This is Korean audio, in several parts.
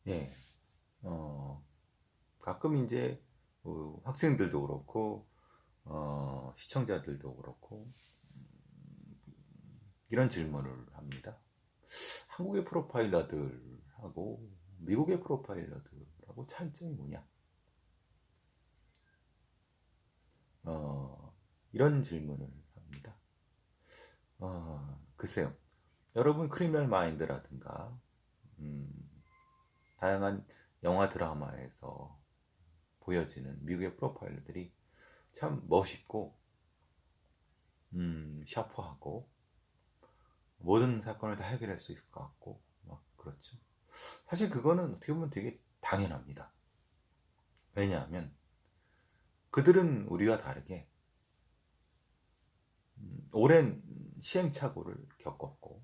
예, 가끔 이제 학생들도 그렇고, 시청자들도 그렇고, 이런 질문을 합니다. 한국의 프로파일러들하고 미국의 프로파일러들하고 차이점이 뭐냐? 이런 질문을 합니다. 글쎄요. 여러분 크리미널 마인드라든가 음, 다양한 영화 드라마에서 보여지는 미국의 프로파일러들이 참 멋있고 샤프하고 모든 사건을 다 해결할 수 있을 것 같고 막 그렇죠. 사실 그거는 어떻게 보면 되게 당연합니다. 왜냐하면 그들은 우리와 다르게 오랜 시행착오를 겪었고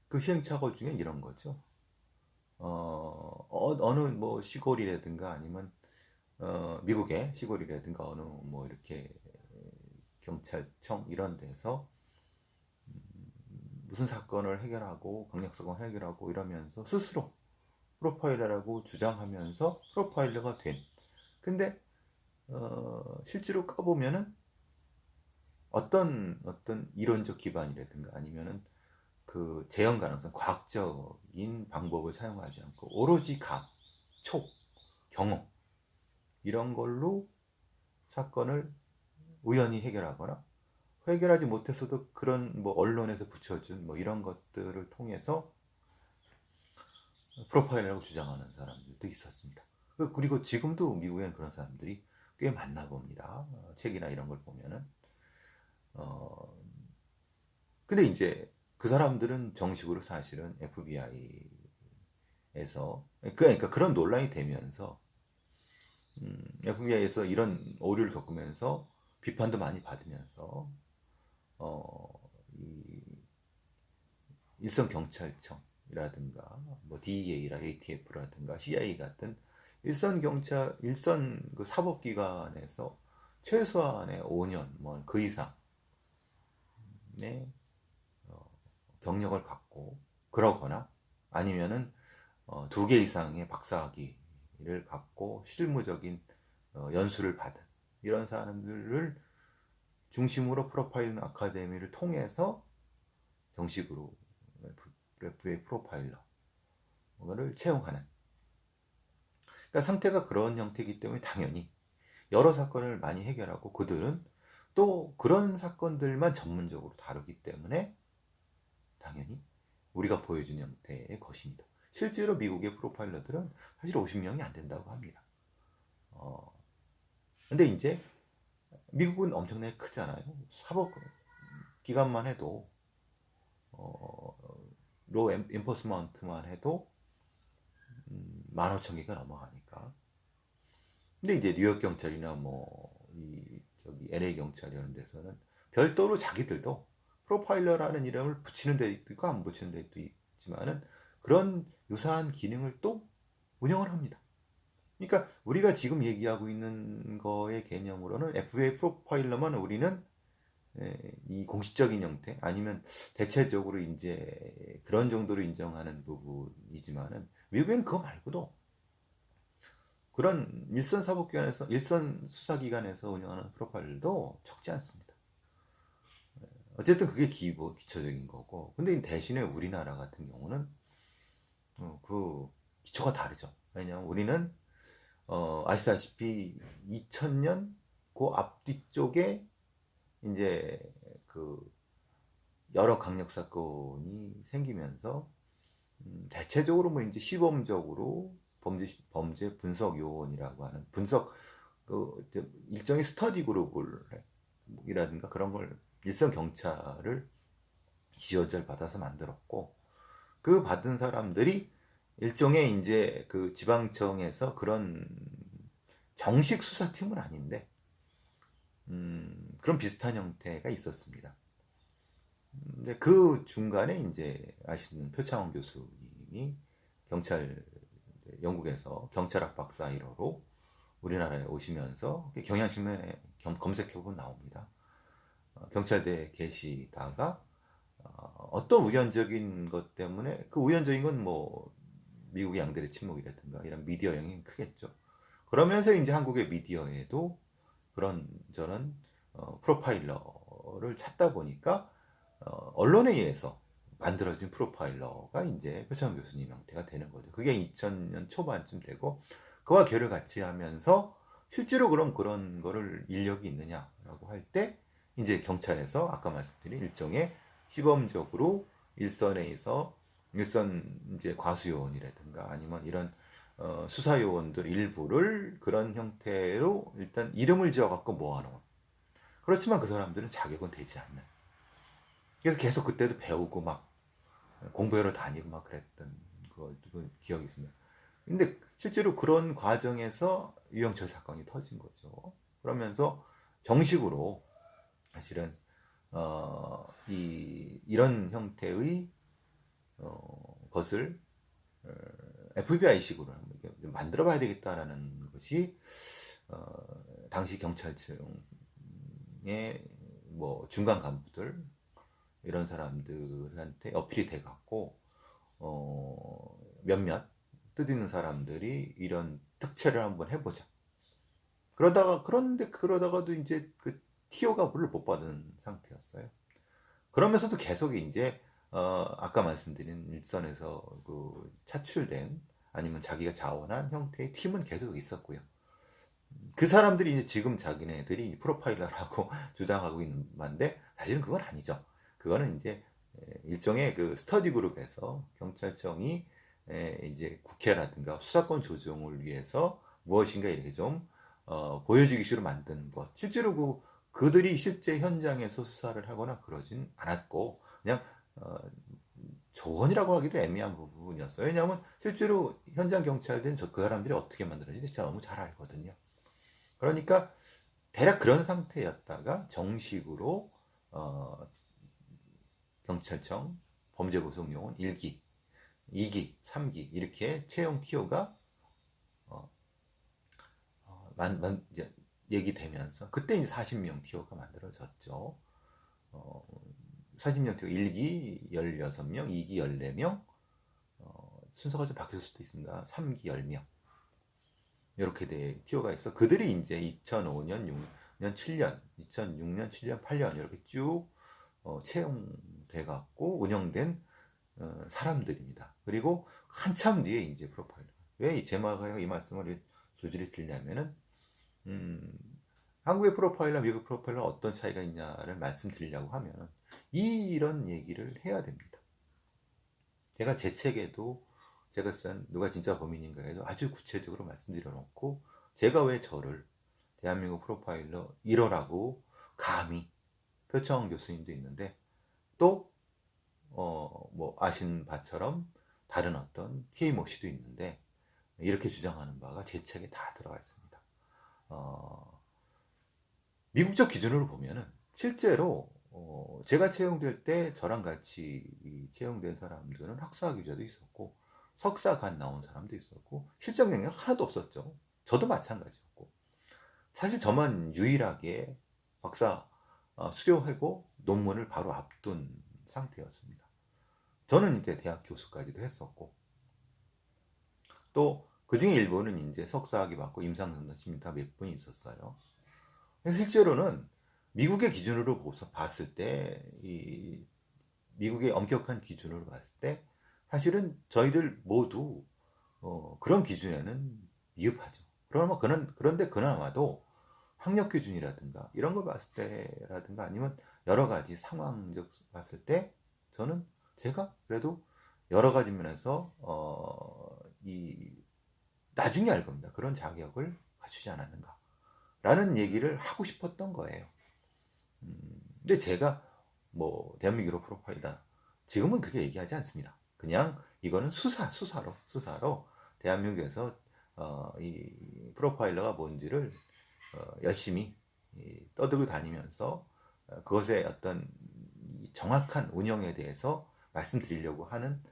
그 시행착오 중에 이런 거죠. 어느 뭐 시골이라든가 아니면 미국의 시골이라든가 어느 뭐 이렇게 경찰청 이런 데서 무슨 사건을 해결하고 강력사건 해결하고 이러면서 스스로 프로파일러라고 주장하면서 프로파일러가 된. 근데 실제로 까보면은 어떤 이론적 기반이라든가 아니면은 그 재현 가능성, 과학적인 방법을 사용하지 않고 오로지 감, 촉, 경험 이런 걸로 사건을 우연히 해결하거나 해결하지 못했어도 그런 뭐 언론에서 붙여준 뭐 이런 것들을 통해서 프로파일이라고 주장하는 사람들도 있었습니다. 그리고 지금도 미국에는 그런 사람들이 꽤 많나 봅니다. 책이나 이런 걸 보면은. 어, 근데 이제 그 사람들은 정식으로 사실은 FBI에서 그러니까 그런 논란이 되면서 FBI에서 이런 오류를 겪으면서 비판도 많이 받으면서 이 일선 경찰청이라든가 뭐 DEA라 ATF라든가 CIA 같은 일선 그 사법기관에서 최소한의 5년 뭐 그 이상의 경력을 갖고 그러거나 아니면은 2개 이상의 박사학위를 갖고 실무적인 연수를 받은 이런 사람들을 중심으로 프로파일링 아카데미를 통해서 정식으로 FA 프로파일러를 채용하는. 그러니까 상태가 그런 형태이기 때문에 당연히 여러 사건을 많이 해결하고 그들은 또 그런 사건들만 전문적으로 다루기 때문에 당연히 우리가 보여준 형태의 것입니다. 실제로 미국의 프로파일러들은 사실 50명이 안 된다고 합니다. 근데 이제 미국은 엄청나게 크잖아요. 사법 기관만 해도 로 엔포스먼트만 해도 15,000개가 넘어가니까. 근데 이제 뉴욕 경찰이나 저기 LA 경찰 이런 데서는 별도로 자기들도 프로파일러라는 이름을 붙이는 데도 있고 안 붙이는 데도 있지만은 그런 유사한 기능을 또 운영을 합니다. 그러니까 우리가 지금 얘기하고 있는 거의 개념으로는 FBA 프로파일러만 우리는 이 공식적인 형태 아니면 대체적으로 이제 그런 정도로 인정하는 부분이지만은 미국에는 그거 말고도 그런 일선 사법기관에서 일선 수사기관에서 운영하는 프로파일도 적지 않습니다. 어쨌든 그게 기초적인 거고. 근데 대신에 우리나라 같은 경우는 그 기초가 다르죠. 왜냐하면 우리는 아시다시피 2000년 그 앞뒤 쪽에 이제 그 여러 강력 사건이 생기면서 대체적으로 뭐 이제 시범적으로 범죄 분석 요원이라고 하는 분석 그 일종의 스터디 그룹이라든가 그런 걸 일선 경찰을 지원자를 받아서 만들었고 그 받은 사람들이 일종의 이제 그 지방청에서 그런 정식 수사팀은 아닌데 그런 비슷한 형태가 있었습니다. 근데 그 중간에 이제 아시는 표창원 교수님이 경찰 영국에서 경찰학 박사 1호로 우리나라에 오시면서 경향신문에 검색해보면 나옵니다. 경찰대에 계시다가 어떤 우연적인 것 때문에 그 우연적인 건 뭐 미국의 양들의 침묵이라든가 이런 미디어 영향이 크겠죠. 그러면서 이제 한국의 미디어에도 그런 저런 프로파일러를 찾다 보니까 언론에 의해서 만들어진 프로파일러가 이제 표창원 교수님 형태가 되는 거죠. 그게 2000년 초반쯤 되고 그와 결을 같이 하면서 실제로 그런 거를 인력이 있느냐라고 할 때 이제 경찰에서 아까 말씀드린 일종의 시범적으로 일선에서 일선 이제 과수요원이라든가 아니면 이런 수사요원들 일부를 그런 형태로 일단 이름을 지어갖고 모아놓은. 그렇지만 그 사람들은 자격은 되지 않는. 그래서 계속 그때도 배우고 막 공부하러 다니고 막 그랬던 그 기억이 있습니다. 근데 실제로 그런 과정에서 유영철 사건이 터진 거죠. 그러면서 정식으로 사실은 이런 형태의 것을 FBI식으로 만들어봐야 되겠다라는 것이 당시 경찰청의 뭐 중간 간부들 이런 사람들한테 어필이 돼갖고 몇몇 뜻있는 사람들이 이런 특채를 한번 해보자. 그러다가도 이제 그 티오가 물을 못 받은 상태였어요. 그러면서도 계속 이제 아까 말씀드린 일선에서 그 차출된 아니면 자기가 자원한 형태의 팀은 계속 있었고요. 그 사람들이 이제 지금 자기네들이 프로파일러라고 주장하고 있는 건데 사실은 그건 아니죠. 그거는 이제 일종의 그 스터디 그룹에서 경찰청이 이제 국회라든가 수사권 조정을 위해서 무엇인가 이렇게 좀 보여주기 식으로 만든 것. 실제로 그들이 실제 현장에서 수사를 하거나 그러진 않았고 그냥 조언이라고 하기도 애매한 부분이었어요. 왜냐하면 실제로 현장 경찰들은 그 사람들이 어떻게 만들었는지 진짜 너무 잘 알거든요. 그러니까 대략 그런 상태였다가 정식으로 경찰청 범죄구속요원 1기, 2기, 3기 이렇게 채용 티오가 이제 얘기되면서 그때 이제 40명 티오가 만들어졌죠. 40명 티오 1기 16명, 2기 14명, 순서가 좀 바뀔 수도 있습니다. 3기 10명. 이렇게 티오가 있어. 그들이 이제 2005년, 6년, 7년, 2006년, 7년, 8년 이렇게 쭉 채용돼 갖고 운영된 사람들입니다. 그리고 한참 뒤에 이제 프로파일러. 왜 제가 이 말씀을 조질이 드리냐면은 한국의 프로파일러, 미국 프로파일러 어떤 차이가 있냐를 말씀드리려고 하면 이런 얘기를 해야 됩니다. 제가 제 책에도 제가 쓴 누가 진짜 범인인가에도 아주 구체적으로 말씀드려 놓고 제가 왜 저를 대한민국 프로파일러 1호라고 감히 표창원 교수님도 있는데 또 뭐 아신 바처럼 다른 어떤 K모 씨도 있는데 이렇게 주장하는 바가 제 책에 다 들어가 있습니다. 미국적 기준으로 보면은 실제로 제가 채용될 때 저랑 같이 채용된 사람들은 학사 기자도 있었고 석사 간 나온 사람도 있었고 실적 능력 하나도 없었죠. 저도 마찬가지였고 사실 저만 유일하게 박사 수료하고 논문을 바로 앞둔 상태였습니다. 저는 이제 대학 교수까지도 했었고 또 그중에 일부는 이제 석사학위 받고 임상선생님 다 몇 분 있었어요. 실제로는 미국의 기준으로 봤을 때 미국의 엄격한 기준으로 봤을 때 사실은 저희들 모두 그런 기준에는 미흡하죠. 그런데 그나마도 학력 기준이라든가 이런 걸 봤을 때라든가 아니면 여러 가지 상황적 봤을 때 저는 제가 그래도 여러 가지 면에서 나중에 알 겁니다. 그런 자격을 갖추지 않았는가 라는 얘기를 하고 싶었던 거예요. 근데 제가 뭐 대한민국 프로파일이다 지금은 그렇게 얘기하지 않습니다. 그냥 이거는 수사로 대한민국에서 이 프로파일러가 뭔지를 열심히 떠들고 다니면서 그것의 어떤 정확한 운영에 대해서 말씀드리려고 하는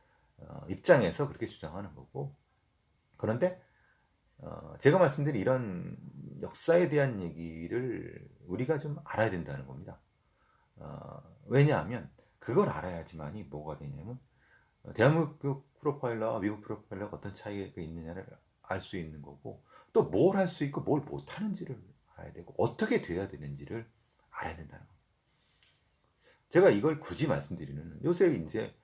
입장에서 그렇게 주장하는 거고 그런데 제가 말씀드린 이런 역사에 대한 얘기를 우리가 좀 알아야 된다는 겁니다. 왜냐하면 그걸 알아야지만이 뭐가 되냐면 대한민국 프로파일러와 미국 프로파일러가 어떤 차이가 있느냐를 알 수 있는 거고, 또 뭘 할 수 있고 뭘 못하는지를 알아야 되고, 어떻게 돼야 되는지를 알아야 된다는 거예요. 제가 이걸 굳이 말씀드리는, 요새 이제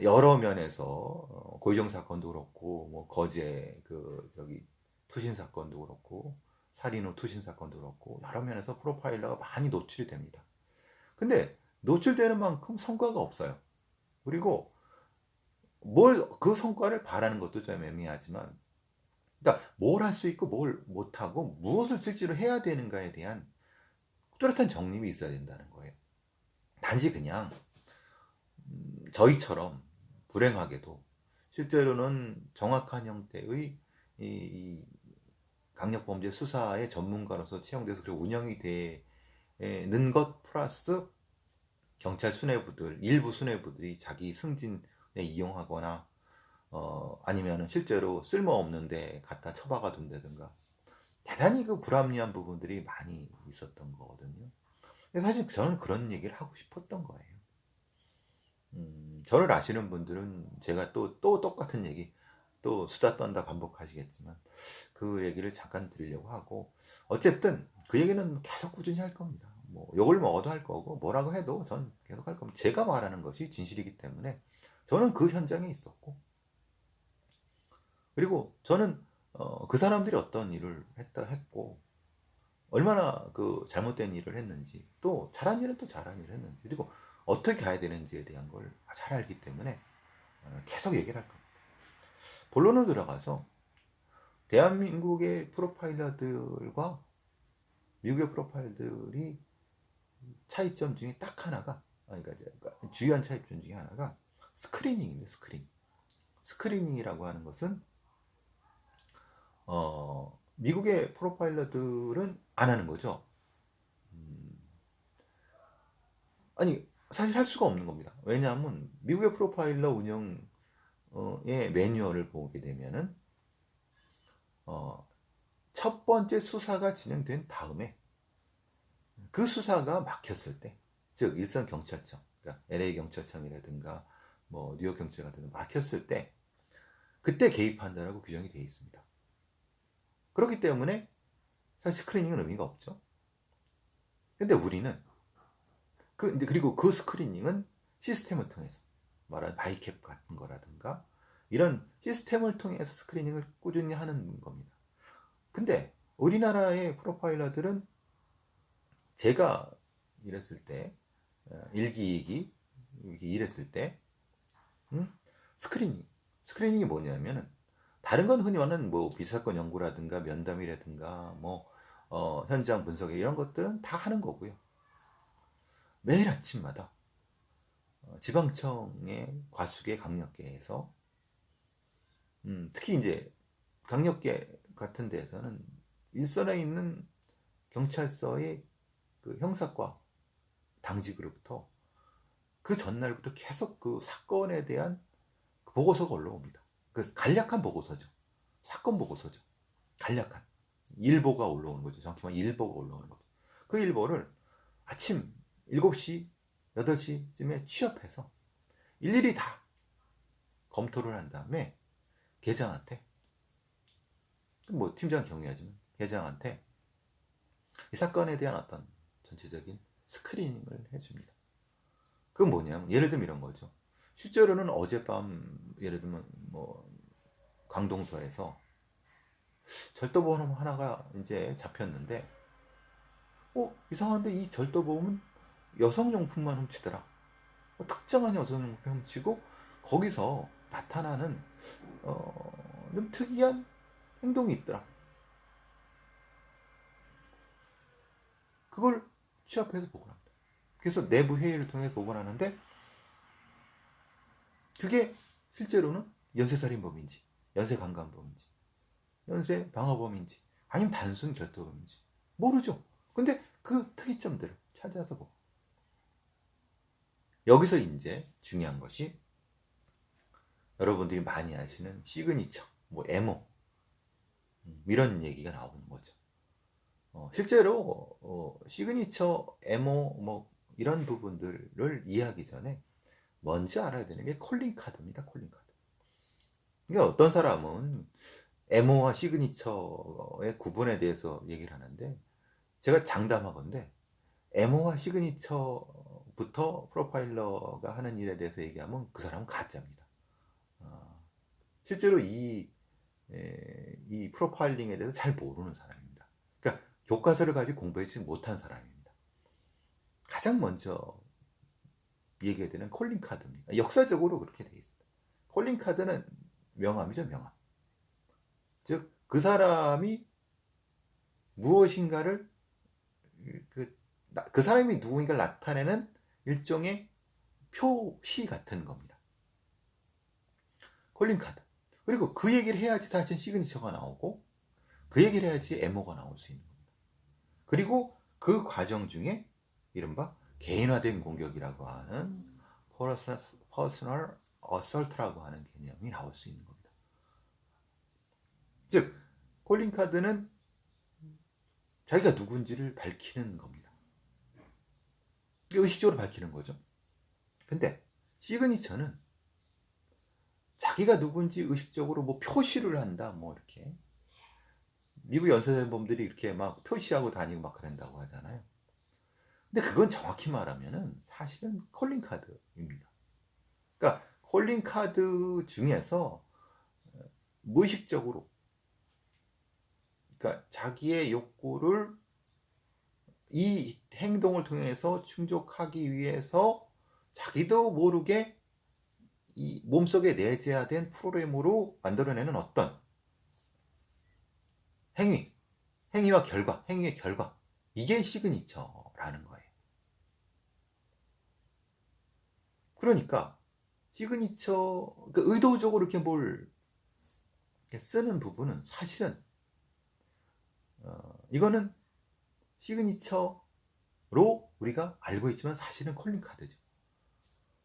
여러 면에서 고의정 사건도 그렇고, 뭐 거제 투신 사건도 그렇고, 살인 후 투신 사건도 그렇고, 여러 면에서 프로파일러가 많이 노출이 됩니다. 근데 노출되는 만큼 성과가 없어요. 그리고 그 성과를 바라는 것도 좀 애매하지만, 그러니까 뭘 할 수 있고 뭘 못하고 무엇을 실제로 해야 되는가에 대한 뚜렷한 정립이 있어야 된다는 거예요. 단지 그냥 저희처럼 불행하게도 실제로는 정확한 형태의 이 강력범죄 수사의 전문가로서 채용돼서 그리고 운영이 되는 것 플러스 경찰 수뇌부들, 일부 수뇌부들이 자기 승진에 이용하거나 아니면 실제로 쓸모없는데 갖다 처박아 둔다든가 대단히 그 불합리한 부분들이 많이 있었던 거거든요. 근데 사실 저는 그런 얘기를 하고 싶었던 거예요. 저를 아시는 분들은 제가 또 똑같은 얘기, 또 수다 떤다 반복하시겠지만 그 얘기를 잠깐 드리려고 하고, 어쨌든 그 얘기는 계속 꾸준히 할 겁니다. 뭐 욕을 먹어도 할 거고 뭐라고 해도 전 계속 할 겁니다. 제가 말하는 것이 진실이기 때문에 저는 그 현장에 있었고, 그리고 저는 그 사람들이 어떤 일을 했고 얼마나 그 잘못된 일을 했는지, 또 잘한 일은 또 잘한 일을 했는지, 그리고 어떻게 가야 되는지에 대한 걸 잘 알기 때문에 계속 얘기를 할 겁니다. 본론으로 들어가서 대한민국의 프로파일러들과 미국의 프로파일러들이 차이점 중에 딱 하나가, 그러니까 주요한 차이점 중에 하나가 스크리닝입니다. 스크리닝이라고 하는 것은 미국의 프로파일러들은 안 하는 거죠. 아니, 사실 할 수가 없는 겁니다. 왜냐하면 미국의 프로파일러 운영의 매뉴얼을 보게 되면은 첫 번째 수사가 진행된 다음에 그 수사가 막혔을 때, 즉 일선 경찰청, 그러니까 LA 경찰청이라든가 뭐 뉴욕 경찰 같은 데 막혔을 때 그때 개입한다라고 규정이 되어 있습니다. 그렇기 때문에 사실 스크리닝은 의미가 없죠. 근데 우리는 그리고 그 스크리닝은 시스템을 통해서, 말하는 바이캡 같은 거라든가 이런 시스템을 통해서 스크리닝을 꾸준히 하는 겁니다. 근데 우리나라의 프로파일러들은 제가 일했을 때, 1기, 2기 일했을 때 스크리닝이 뭐냐면은, 다른 건 흔히 말하는 뭐 비사건 연구라든가 면담이라든가 뭐 현장 분석 이런 것들은 다 하는 거고요. 매일 아침마다 지방청의 과수계 강력계에서 특히 이제 강력계 같은 데에서는 일선에 있는 경찰서의 그 형사과 당직으로부터 그 전날부터 계속 그 사건에 대한 보고서가 올라옵니다. 그 간략한 보고서죠. 사건 보고서죠. 간략한 일보가 올라오는 거죠. 정확히 말하면 일보가 올라오는 거죠. 그 일보를 아침 7시, 8시쯤에 취업해서 일일이 다 검토를 한 다음에 계장한테, 뭐 팀장 경위하지만 계장한테 이 사건에 대한 어떤 전체적인 스크리닝을 해줍니다. 그건 뭐냐면, 예를 들면 이런 거죠. 실제로는 어젯밤 예를 들면 뭐 강동서에서 절도범 하나가 이제 잡혔는데, 이상한데 이 절도범은 여성용품만 훔치더라. 특정한 여성용품 훔치고 거기서 나타나는 좀 특이한 행동이 있더라. 그걸 취합해서 보고합니다. 그래서 내부 회의를 통해 보고하는데, 그게 실제로는 연쇄살인범인지, 연쇄강간범인지, 연쇄방화범인지, 아니면 단순 절도범인지 모르죠. 근데 그 특이점들을 찾아서 보고, 여기서 이제 중요한 것이 여러분들이 많이 아시는 시그니처, 뭐 에모, 이런 얘기가 나오는 거죠. 실제로 시그니처, 에모 뭐 이런 부분들을 이해하기 전에 먼저 알아야 되는 게 콜링 카드입니다. 콜링 카드. 그러니까 어떤 사람은 에모와 시그니처의 구분에 대해서 얘기를 하는데 제가 장담하건대 에모와 시그니처부터 프로파일러가 하는 일에 대해서 얘기하면 그 사람은 가짜입니다. 실제로 이 프로파일링에 대해서 잘 모르는 사람입니다. 그러니까 교과서를 가지고 공부하지 못한 사람입니다. 가장 먼저 얘기해야 되는 콜링 카드입니다. 역사적으로 그렇게 되어 있습니다. 콜링 카드는 명함이죠, 명함. 즉, 그 사람이 무엇인가를 그 사람이 누구인가를 나타내는 일종의 표시 같은 겁니다. 콜링 카드. 그리고 그 얘기를 해야지 사실 시그니처가 나오고 그 얘기를 해야지 에모가 나올 수 있는 겁니다. 그리고 그 과정 중에 이른바 개인화된 공격이라고 하는 퍼스널 어설트라고 하는 개념이 나올 수 있는 겁니다. 즉 콜링 카드는 자기가 누군지를 밝히는 겁니다. 의식적으로 밝히는 거죠. 근데 시그니처는 자기가 누군지 의식적으로 뭐 표시를 한다, 뭐 이렇게 미국 연쇄살인범들이 이렇게 막 표시하고 다니고 막 그런다고 하잖아요. 근데 그건 정확히 말하면은 사실은 콜링 카드입니다. 그러니까 콜링 카드 중에서 무의식적으로, 그러니까 자기의 욕구를 이 행동을 통해서 충족하기 위해서 자기도 모르게 이 몸속에 내재화된 프로그램으로 만들어내는 어떤 행위와 결과, 행위의 결과, 이게 시그니처라는 거예요. 그러니까 시그니처, 그러니까 의도적으로 이렇게 뭘 쓰는 부분은 사실은 이거는 시그니처로 우리가 알고 있지만 사실은 콜링 카드죠.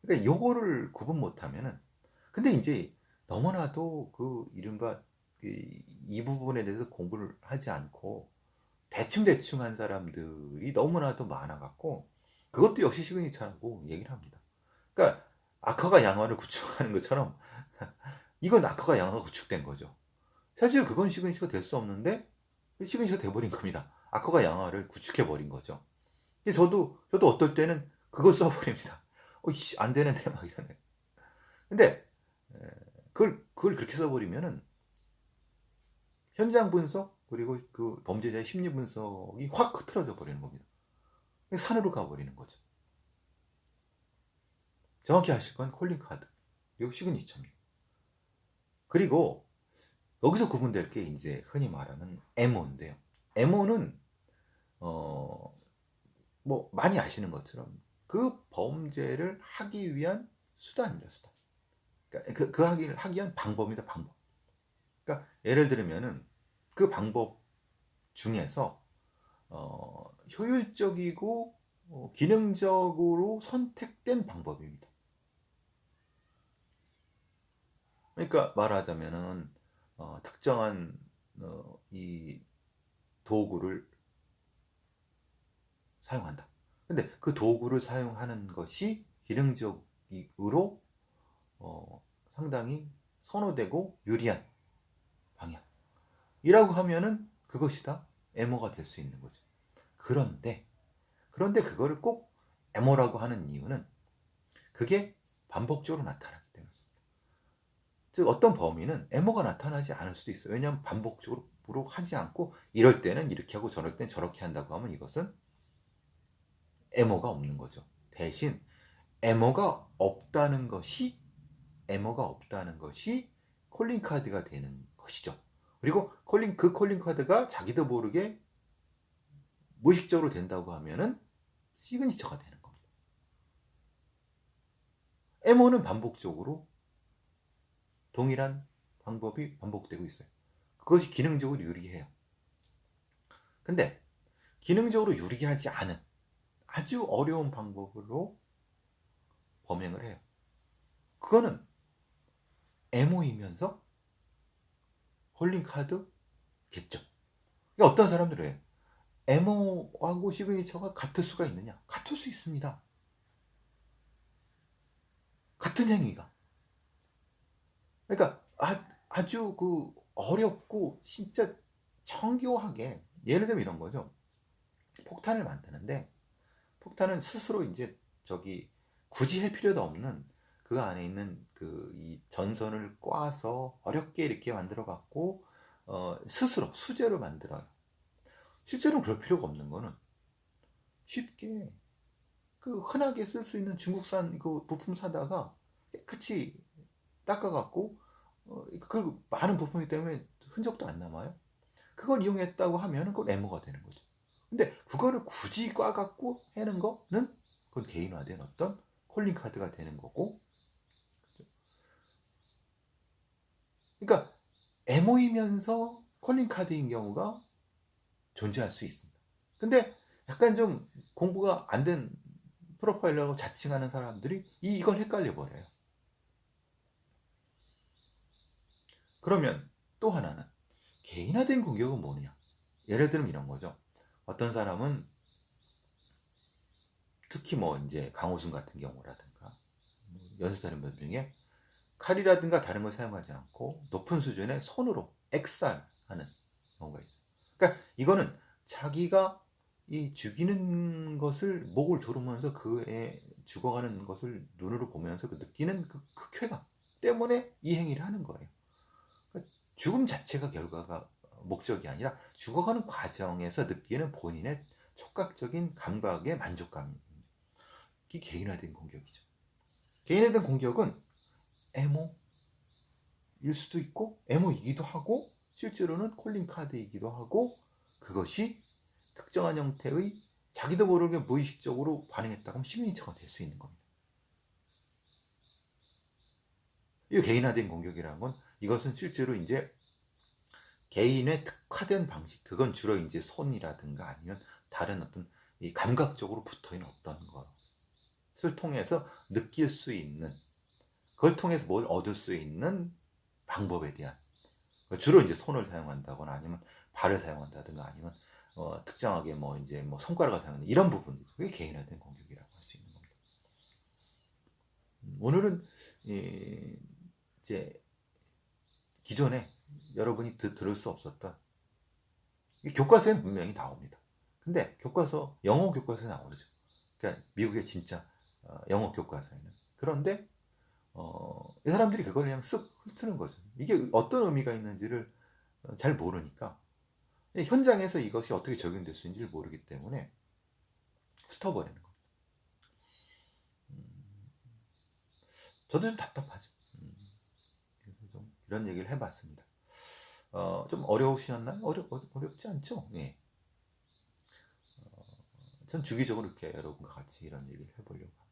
그러니까 요거를 구분 못하면은, 근데 이제 너무나도 그 이른바 이 부분에 대해서 공부를 하지 않고 대충 한 사람들이 너무나도 많아갖고 그것도 역시 시그니처라고 얘기를 합니다. 그러니까 아커가 양화를 구축하는 것처럼 이건 아커가 양화가 구축된 거죠. 사실 그건 시그니처가 될 수 없는데 시그니처가 돼버린 겁니다. 아커가 양화를 구축해버린 거죠. 저도 어떨 때는 그걸 써버립니다. 안 되는데 막 이러네. 근데 그걸 그렇게 써버리면은 현장 분석 그리고 그 범죄자의 심리 분석이 확 흐트러져 버리는 겁니다. 산으로 가버리는 거죠. 정확히 하실 건 콜링 카드, 이거 시그니처입니다. 그리고 여기서 구분될 게 이제 흔히 말하는 에모인데요. 에모는 뭐 많이 아시는 것처럼 그 범죄를 하기 위한 수단입니다. 수단. 그러니까 그 하기 위한 방법입니다. 방법. 그러니까 예를 들면은 그 방법 중에서 효율적이고 기능적으로 선택된 방법입니다. 그러니까 말하자면은 특정한 이 도구를 사용한다. 근데 그 도구를 사용하는 것이 기능적으로 상당히 선호되고 유리한 방향이라고 하면은 그것이 다 에모가 될 수 있는 거죠. 그런데 그거를 꼭 에모라고 하는 이유는 그게 반복적으로 나타나기 때문입니다. 즉 어떤 범인은 에모가 나타나지 않을 수도 있어요. 왜냐하면 반복적으로 하지 않고 이럴 때는 이렇게 하고 저럴 때는 저렇게 한다고 하면 이것은 에모가 없는 거죠. 대신 에모가 없다는 것이 콜링 카드가 되는 것이죠. 그리고 그 콜링 카드가 자기도 모르게 무의식적으로 된다고 하면은 시그니처가 되는 겁니다. 에모는 반복적으로 동일한 방법이 반복되고 있어요. 그것이 기능적으로 유리해요. 근데 기능적으로 유리하지 않은 아주 어려운 방법으로 범행을 해요. 그거는 에모이면서 콜링 카드겠죠. 어떤 사람들은 에모하고 시그니처가 같을 수가 있느냐? 같을 수 있습니다. 같은 행위가. 그러니까 아주 그 어렵고 진짜 정교하게, 예를 들면 이런 거죠. 폭탄을 만드는데 폭탄은 스스로 이제 저기 굳이 할 필요도 없는 그 안에 있는 그 이 전선을 꽈서 어렵게 이렇게 만들어 갖고 스스로 수제로 만들어요. 실제로는 그럴 필요가 없는 거는 쉽게 그 흔하게 쓸 수 있는 중국산 그 부품 사다가 깨끗이 닦아갖고 그 많은 부품이기 때문에 흔적도 안 남아요. 그걸 이용했다고 하면 그건 에모가 되는 거죠. 근데 그거를 굳이 꽈갖고 해는 거는 그건 개인화된 어떤 콜링 카드가 되는 거고, 그러니까 에모이면서 콜링 카드인 경우가 존재할 수 있습니다. 근데 약간 좀 공부가 안 된 프로파일러라고 자칭하는 사람들이 이걸 헷갈려 버려요. 그러면 또 하나는 개인화된 공격은 뭐냐? 예를 들면 이런 거죠. 어떤 사람은 특히 뭐 이제 강호순 같은 경우라든가 연쇄살인범 중에 칼이라든가 다른 걸 사용하지 않고 높은 수준의 손으로 액살하는 경우가 있어요. 그러니까 이거는 자기가 이 죽이는 것을 목을 조르면서 그의 죽어가는 것을 눈으로 보면서 그 느끼는 그 쾌감 때문에 이 행위를 하는 거예요. 그러니까 죽음 자체가 결과가 목적이 아니라 죽어가는 과정에서 느끼는 본인의 촉각적인 감각의 만족감이 개인화된 공격이죠. 개인화된 공격은 에모일 수도 있고 에모이기도 하고 실제로는 콜링 카드이기도 하고, 그것이 특정한 형태의 자기도 모르게 무의식적으로 반응했다고 하면 시그니처가 될 수 있는 겁니다. 이 개인화된 공격이라는 건 이것은 실제로 이제 개인의 특화된 방식, 그건 주로 이제 손이라든가 아니면 다른 어떤 이 감각적으로 붙어 있는 어떤 것을 통해서 느낄 수 있는, 그걸 통해서 뭘 얻을 수 있는 방법에 대한, 주로 이제 손을 사용한다거나 아니면 발을 사용한다든가 아니면 특정하게 뭐 이제 뭐 손가락을 사용하는 이런 부분, 그게 개인화된 공격이라고 할 수 있는 겁니다. 오늘은 이제 기존에 여러분이 들을 수 없었던 교과서에는 분명히 나옵니다. 근데 교과서, 영어 교과서에 나오죠. 그러니까 미국의 진짜 영어 교과서에는. 그런데 이 사람들이 그걸 그냥 쓱 훑는 거죠. 이게 어떤 의미가 있는지를 잘 모르니까, 현장에서 이것이 어떻게 적용될 수 있는지를 모르기 때문에 훑어버리는 겁니다. 저도 좀 답답하죠. 그래서 좀 이런 얘기를 해봤습니다. 좀 어려우셨나요? 어렵지 않죠? 예. 전 주기적으로 이렇게 여러분과 같이 이런 얘기를 해보려고 합니다.